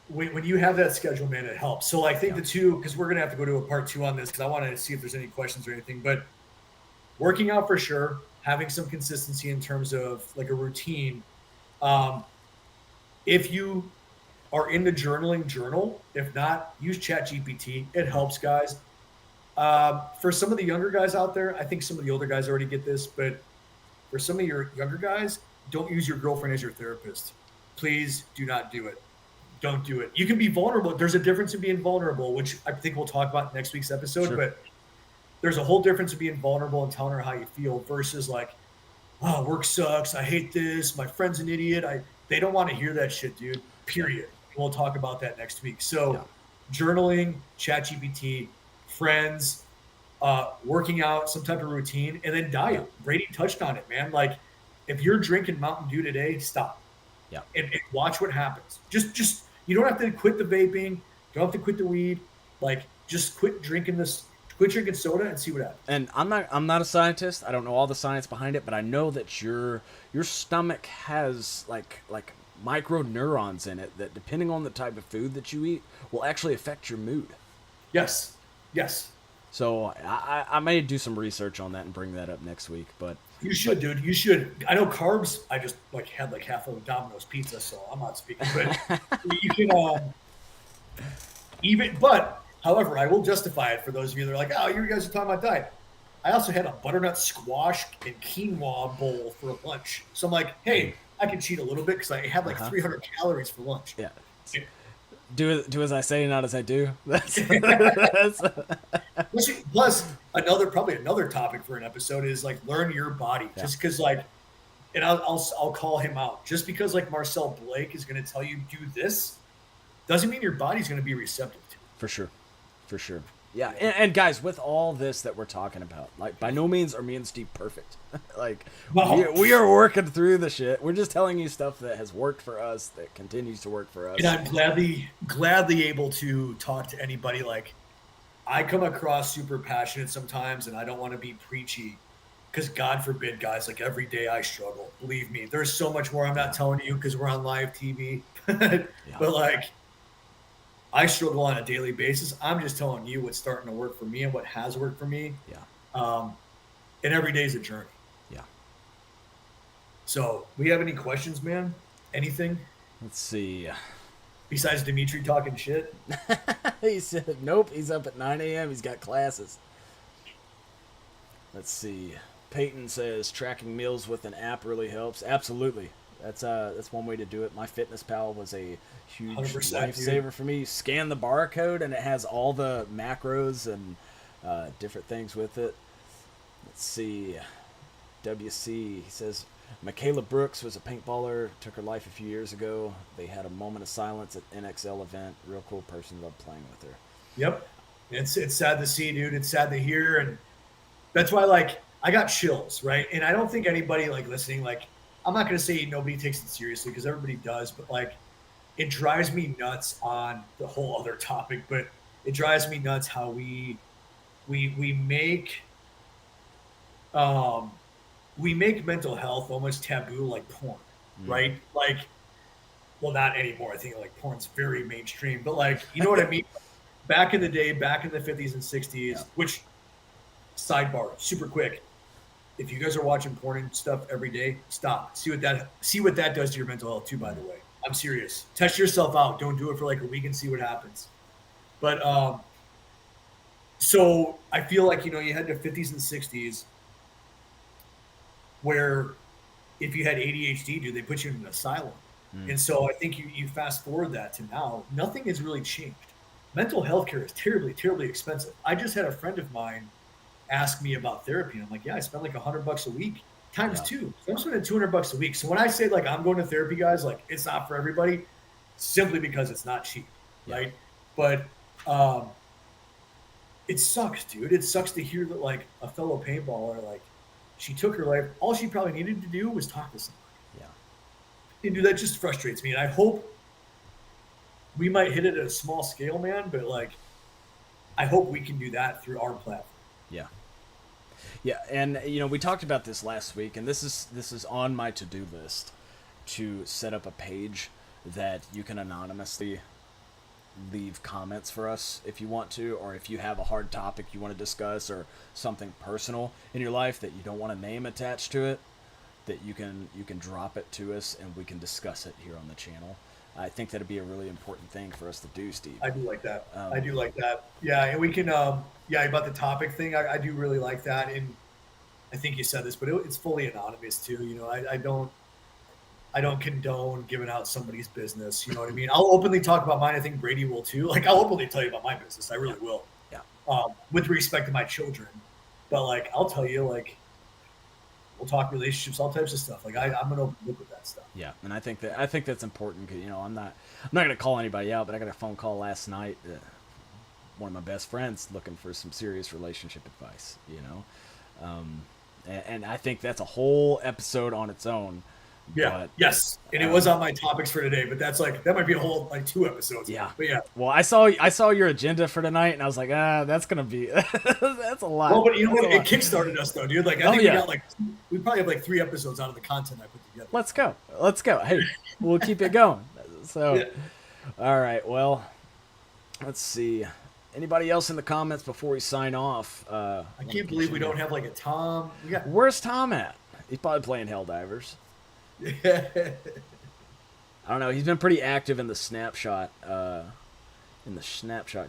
when you have that schedule, man, it helps. So I think the two, because we're gonna have to go to a part 2 on this, because I want to see if there's any questions or anything. But working out for sure, having some consistency in terms of like a routine. If you are into journaling, journal. If not, use ChatGPT. It helps, guys. For some of the younger guys out there, I think some of the older guys already get this, but for some of your younger guys, don't use your girlfriend as your therapist. Please do not do it. Don't do it. You can be vulnerable. There's a difference in being vulnerable, which I think we'll talk about next week's episode, but there's a whole difference in being vulnerable and telling her how you feel versus like, oh, work sucks. I hate this. My friend's an idiot. They don't want to hear that shit, dude. Period. We'll talk about that next week. So journaling, ChatGPT, friends, working out, some type of routine, and then diet. Brady touched on it, man. Like if you're drinking Mountain Dew today, stop. Yeah. And watch what happens. Just you don't have to quit the vaping. You don't have to quit the weed. Like just quit drinking soda and see what happens. And I'm not a scientist. I don't know all the science behind it, but I know that your stomach has like micro neurons in it that, depending on the type of food that you eat, will actually affect your mood. Yes. So I may do some research on that and bring that up next week. But you should, dude. You should. I know carbs. I just had half of a Domino's pizza, so I'm not speaking. But you can But however, I will justify it for those of you that are like, oh, you guys are talking about diet. I also had a butternut squash and quinoa bowl for lunch. So I'm like, hey, I can cheat a little bit because I had 300 calories for lunch. Yeah. Do as I say, not as I do. Plus, probably another topic for an episode is like learn your body. Just because and I'll call him out. Just because Marcel Blake is going to tell you do this, doesn't mean your body's going to be receptive to it. For sure. Yeah, and guys, with all this that we're talking about, by no means are me and Steve perfect. We are working through the shit. We're just telling you stuff that has worked for us, that continues to work for us. And I'm gladly able to talk to anybody. I come across super passionate sometimes, and I don't want to be preachy, because God forbid, guys, every day I struggle. Believe me, there's so much more I'm not telling you because we're on live TV. But I struggle on a daily basis. I'm just telling you what's starting to work for me and what has worked for me. Yeah. And every day is a journey. Yeah. So, we have any questions, man? Anything? Let's see. Besides Dimitri talking shit? He said, nope, he's up at 9 a.m. He's got classes. Let's see. Peyton says tracking meals with an app really helps. Absolutely. That's one way to do it. MyFitnessPal was a huge lifesaver for me. You scan the barcode and it has all the macros and different things with it. Let's see. WC, he says Michaela Brooks was a paintballer, took her life a few years ago. They had a moment of silence at NXL event. Real cool person, loved playing with her. Yep. It's sad to see, dude. It's sad to hear, and that's why I got chills, right? And I don't think anybody listening, I'm not going to say nobody takes it seriously because everybody does, but it drives me nuts on the whole other topic, but it drives me nuts how we make mental health almost taboo like porn, right? Well, not anymore. I think porn's very mainstream, but you know what I mean? Back in the day, back in the 50s and 60s, which sidebar, super quick. If you guys are watching porn and stuff every day, stop. See what that does to your mental health too, by the way. I'm serious. Test yourself out. Don't do it for a week and see what happens. But so I feel like, you had the 50s and 60s where if you had ADHD, dude, they put you in an asylum. And so I think you fast forward that to now, nothing has really changed. Mental health care is terribly, terribly expensive. I just had a friend of mine ask me about therapy. And I'm like, yeah, I spend like $100 a week times two. So I'm spending $200 a week. So when I say like I'm going to therapy, guys, like it's not for everybody, simply because it's not cheap, right? But it sucks, dude. It sucks to hear that like a fellow paintballer, like she took her life. All she probably needed to do was talk to somebody. Yeah. And dude, that just frustrates me. And I hope we might hit it at a small scale, man. But like, I hope we can do that through our platform. Yeah. Yeah, and we talked about this last week, and this is on my to-do list to set up a page that you can anonymously leave comments for us if you want to, or if you have a hard topic you want to discuss or something personal in your life that you don't want a name attached to it, that you can drop it to us and we can discuss it here on the channel. I think that'd be a really important thing for us to do, Steve. I do like that. I do like that. Yeah, and we can about the topic thing, I do really like that. And I think you said this, but it's fully anonymous too. I don't condone giving out somebody's business. You know what I mean? I'll openly talk about mine. I think Brady will too. Like I'll openly tell you about my business. I really will. Yeah. With respect to my children, but like I'll tell you, like we'll talk relationships, all types of stuff. Like I'm gonna open book with that stuff. Yeah, and I think that's important because I'm not gonna call anybody out, but I got a phone call last night. One of my best friends looking for some serious relationship advice. And I think that's a whole episode on its own. Yeah. But, yes. And it was on my topics for today, but that might be a whole 2 episodes. Yeah. But yeah. Well, I saw your agenda for tonight, and I was like, that's gonna be that's a lot. Well, but you know what? It kickstarted us though, dude. Like I think we probably have 3 episodes out of the content I put together. Let's go. Hey, we'll keep it going. So, all right. Well, let's see. Anybody else in the comments before we sign off? I can't believe we don't have like a Tom. Where's Tom at? He's probably playing Helldivers. I don't know. He's been pretty active in the Snapshot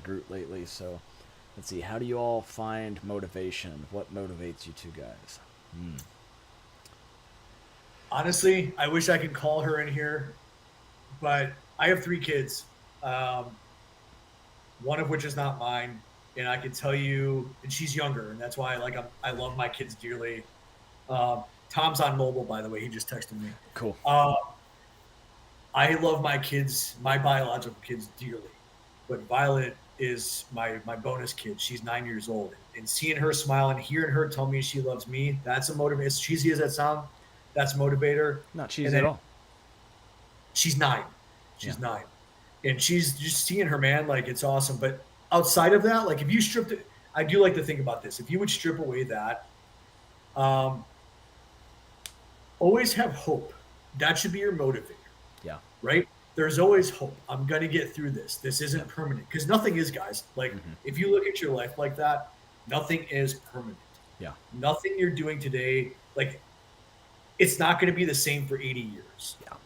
group lately. So let's see. How do you all find motivation? What motivates you two guys? Honestly, I wish I could call her in here, but I have 3 kids. One of which is not mine, and I can tell you, and she's younger, and that's why I love my kids dearly. Tom's on mobile, by the way. He just texted me. Cool. I love my kids, my biological kids, dearly, but Violet is my bonus kid. She's 9 years old, and seeing her smile and hearing her tell me she loves me, that's a motivator. As cheesy as that sound, that's a motivator. Not cheesy at all. She's 9. She's 9. And she's just seeing her, man, like it's awesome. But outside of that, like if you stripped it, I do like to think about this. If you would strip away that, always have hope. That should be your motivator. Yeah. Right? There's always hope. I'm going to get through this. This isn't permanent. Because nothing is, guys. Like if you look at your life like that, nothing is permanent. Yeah. Nothing you're doing today, like it's not going to be the same for 80 years. Yeah.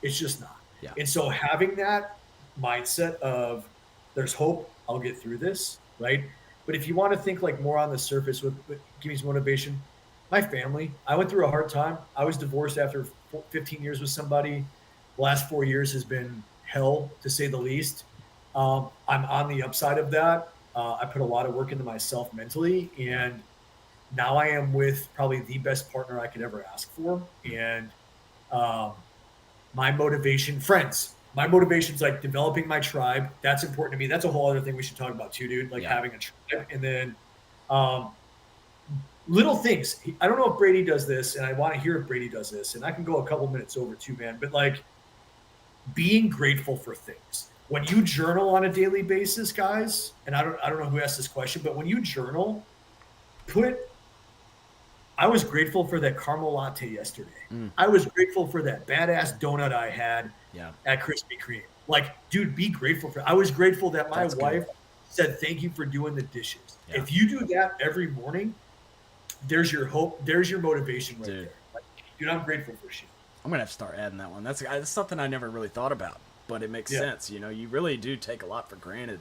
It's just not. Yeah. And so having that mindset of there's hope, I'll get through this, right? But if you want to think like more on the surface with give me some motivation, my family, I went through a hard time. I was divorced after 15 years with somebody. The last 4 years has been hell, to say the least. I'm on the upside of that. I put a lot of work into myself mentally, and now I am with probably the best partner I could ever ask for. And my motivation, friends. My motivation is like developing my tribe. That's important to me. That's a whole other thing we should talk about too, dude. Like having a tribe. And then little things. I don't know if Brady does this, and I want to hear if Brady does this. And I can go a couple minutes over too, man. But like being grateful for things. When you journal on a daily basis, guys, and I don't know who asked this question, but when you journal, I was grateful for that caramel latte yesterday. I was grateful for that badass donut I had at Krispy Kreme. Like, dude, be grateful for it. I was grateful that my wife said thank you for doing the dishes. Yeah. If you do that every morning, there's your hope. There's your motivation right there. Like, dude, I'm grateful for shit. I'm going to have to start adding that one. That's something I never really thought about, but it makes sense. You know, you really do take a lot for granted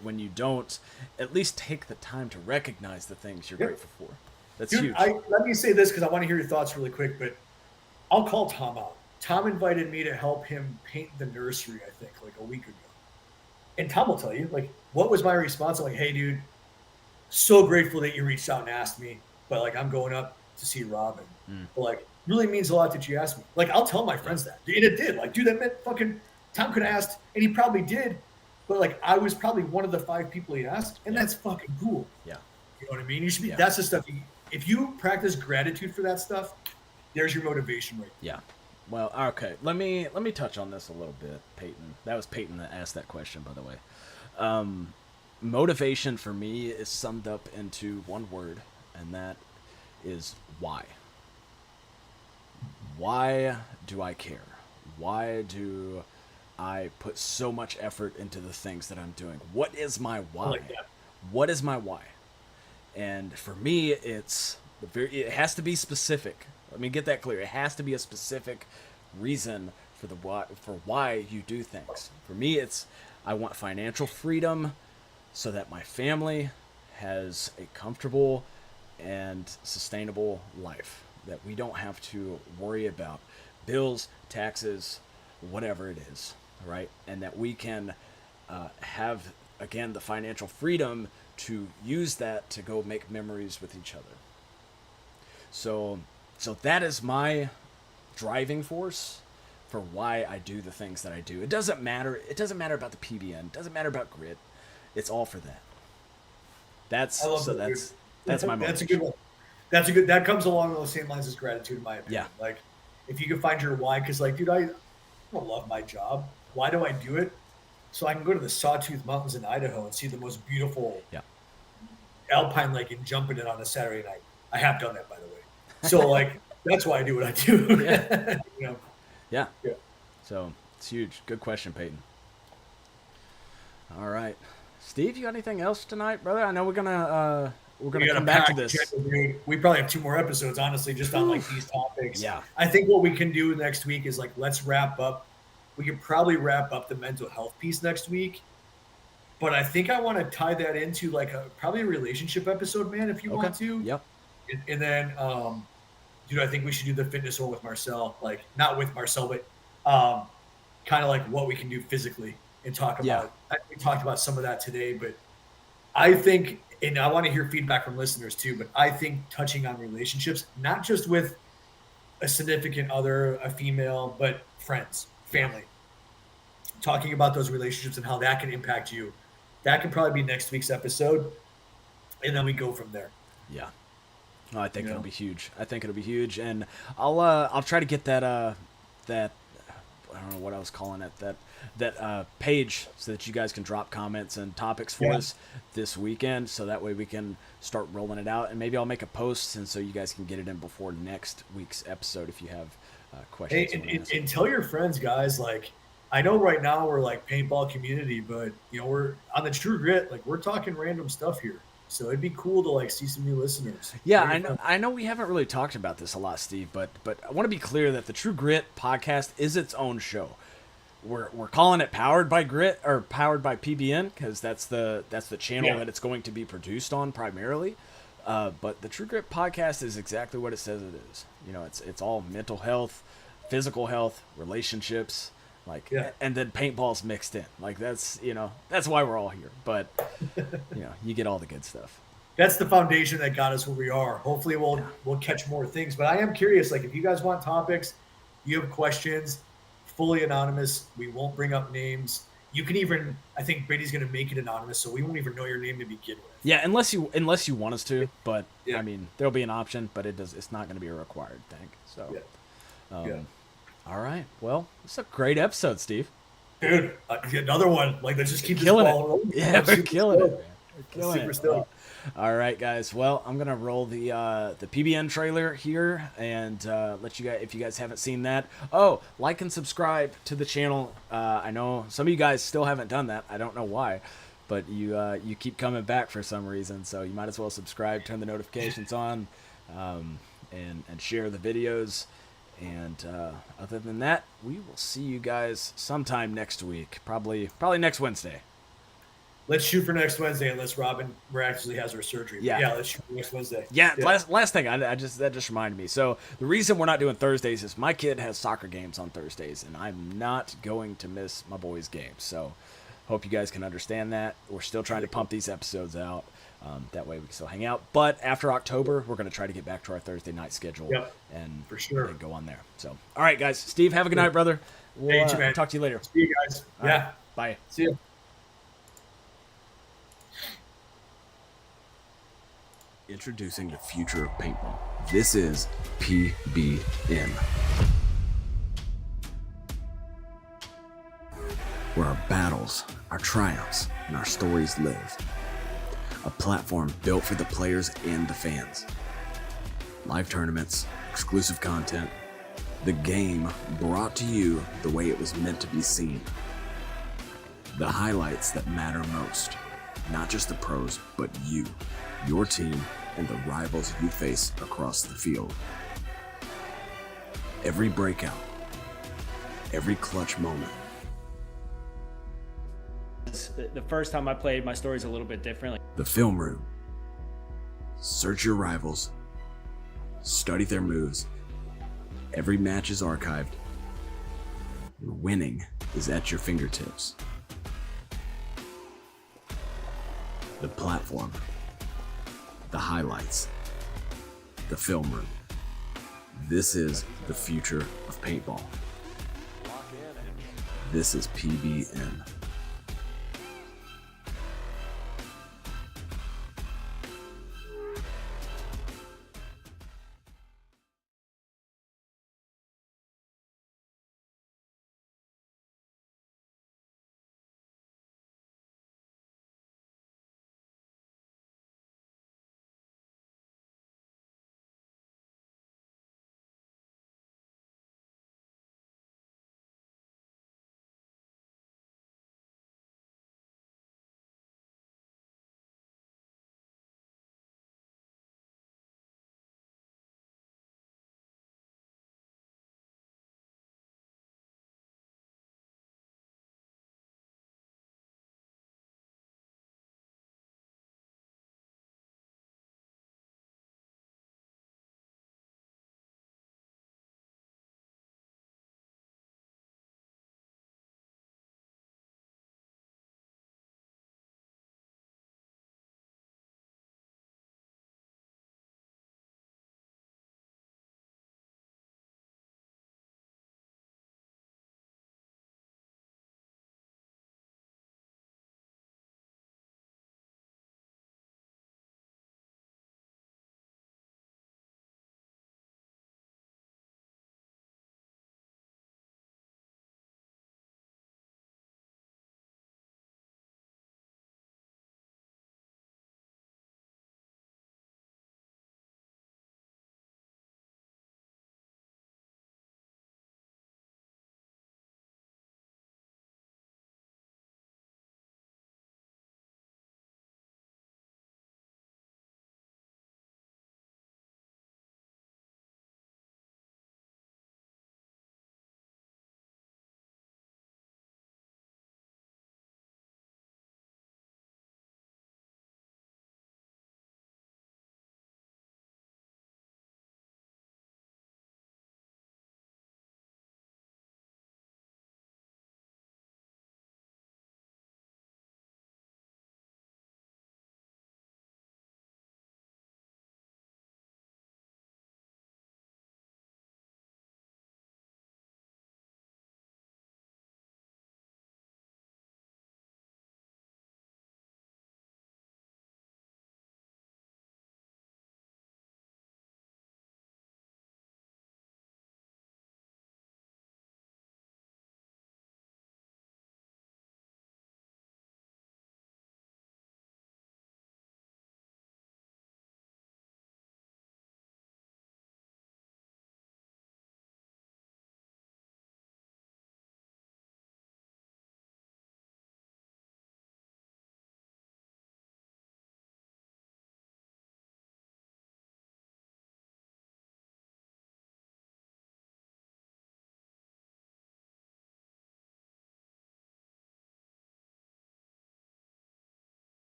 when you don't at least take the time to recognize the things you're grateful for. That's Dude, huge. let me say this because I want to hear your thoughts really quick, but I'll call Tom out. Tom invited me to help him paint the nursery, I think, like a week ago. And Tom will tell you, like, what was my response? I'm like, hey, dude, so grateful that you reached out and asked me, but like, I'm going up to see Robin. But like, really means a lot that you asked me. Like, I'll tell my friends that. And it did. Like, dude, that meant fucking Tom could have asked, and he probably did. But like, I was probably one of the 5 people he asked, and that's fucking cool. Yeah. You know what I mean? You should be, that's the stuff. If you practice gratitude for that stuff, there's your motivation right there. Yeah. Well, okay. Let me touch on this a little bit, Peyton. That was Peyton that asked that question, by the way. Motivation for me is summed up into one word, and that is why. Why do I care? Why do I put so much effort into the things that I'm doing? What is my why? Like that. What is my why? And for me, it has to be specific. Let me get that clear. It has to be a specific reason for why you do things. For me, it's I want financial freedom so that my family has a comfortable and sustainable life, that we don't have to worry about bills, taxes, whatever it is, right? And that we can have, again, the financial freedom to use that to go make memories with each other. So that is my driving force for why I do the things that I do. It doesn't matter. It doesn't matter about the PBN. It doesn't matter about grit. It's all for that. That's my motivation. That's a good one. That comes along those same lines as gratitude, in my opinion. Yeah. Like, if you can find your why, because like, dude, I don't love my job. Why do I do it? So I can go to the Sawtooth Mountains in Idaho and see the most beautiful alpine lake and jump in it on a Saturday night. I have done that, by the way. So like, that's why I do what I do. Yeah. You know? Yeah. So it's huge. Good question, Peyton. All right, Steve, you got anything else tonight, brother? I know we're gonna come back to this. Dude. We probably have 2 more episodes, honestly, just on like these topics. Yeah. I think what we can do next week is like, let's wrap up. We could probably wrap up the mental health piece next week. But I think I want to tie that into like probably a relationship episode, man, if you want to. Yep. And then, dude, I think we should do the fitness one with Marcel. Like, not with Marcel, but kind of like what we can do physically and talk about. We talked about some of that today, but I think, and I want to hear feedback from listeners too, but I think touching on relationships, not just with a significant other, a female, but friends, family, talking about those relationships and how that can impact you. That can probably be next week's episode. And then we go from there. Yeah. Oh, I think it'll be huge. And I'll try to get that I don't know what I was calling it, that page, so that you guys can drop comments and topics for us this weekend, so that way we can start rolling it out, and maybe I'll make a post, and so you guys can get it in before next week's episode if you have questions. Hey, and tell your friends, guys, like, I know right now we're like paintball community, but we're on the True Grit, like we're talking random stuff here. So it'd be cool to like see some new listeners. Yeah, I know we haven't really talked about this a lot, Steve, but I want to be clear that the True Grit podcast is its own show. We're calling it Powered by Grit or Powered by PBN because that's the channel that it's going to be produced on primarily. But the True Grit podcast is exactly what it says it is. It's all mental health, physical health, relationships, and then paintball's mixed in. Like that's why we're all here. But you get all the good stuff. That's the foundation that got us where we are. Hopefully we'll catch more things. But I am curious, like if you guys want topics, you have questions, fully anonymous. We won't bring up names. You can even, I think Brady's going to make it anonymous, so we won't even know your name to begin with. Yeah, unless you want us to. But I mean, there'll be an option, but it's not going to be a required thing. So, all right. Well, it's a great episode, Steve. Dude, another one. Like, let's just keep this ball rolling. Yeah, we're killing it. We're killing super it. stoked. All right, guys. Well, I'm gonna roll the PBN trailer here and let you guys, if you guys haven't seen that. Oh, like and subscribe to the channel. I know some of you guys still haven't done that. I don't know why, but you keep coming back for some reason. So you might as well subscribe, turn the notifications on, and share the videos. And other than that, we will see you guys sometime next week. Probably next Wednesday. let's shoot for next Wednesday unless Robin miraculously has her surgery. Yeah. But yeah, let's shoot for next Wednesday. Yeah. Last thing, that just reminded me. So the reason we're not doing Thursdays is my kid has soccer games on Thursdays, and I'm not going to miss my boys' games. So hope you guys can understand that. We're still trying to pump these episodes out. That way we can still hang out. But after October, we're going to try to get back to our Thursday night schedule and for sure and go on there. So, all right, guys. Steve, have a good night, brother. We'll talk to you later. See you guys. All right. Bye. See you. Introducing the future of paintball. This is PBN. Where our battles, our triumphs, and our stories live. A platform built for the players and the fans. Live tournaments, exclusive content, the game brought to you the way it was meant to be seen. The highlights that matter most, not just the pros, but you, your team, and the rivals you face across the field. Every breakout, every clutch moment. The first time I played, my story's a little bit different. The film room. Search your rivals. Study their moves. Every match is archived. And winning is at your fingertips. The platform. The highlights. The film room. This is the future of paintball. This is PBN.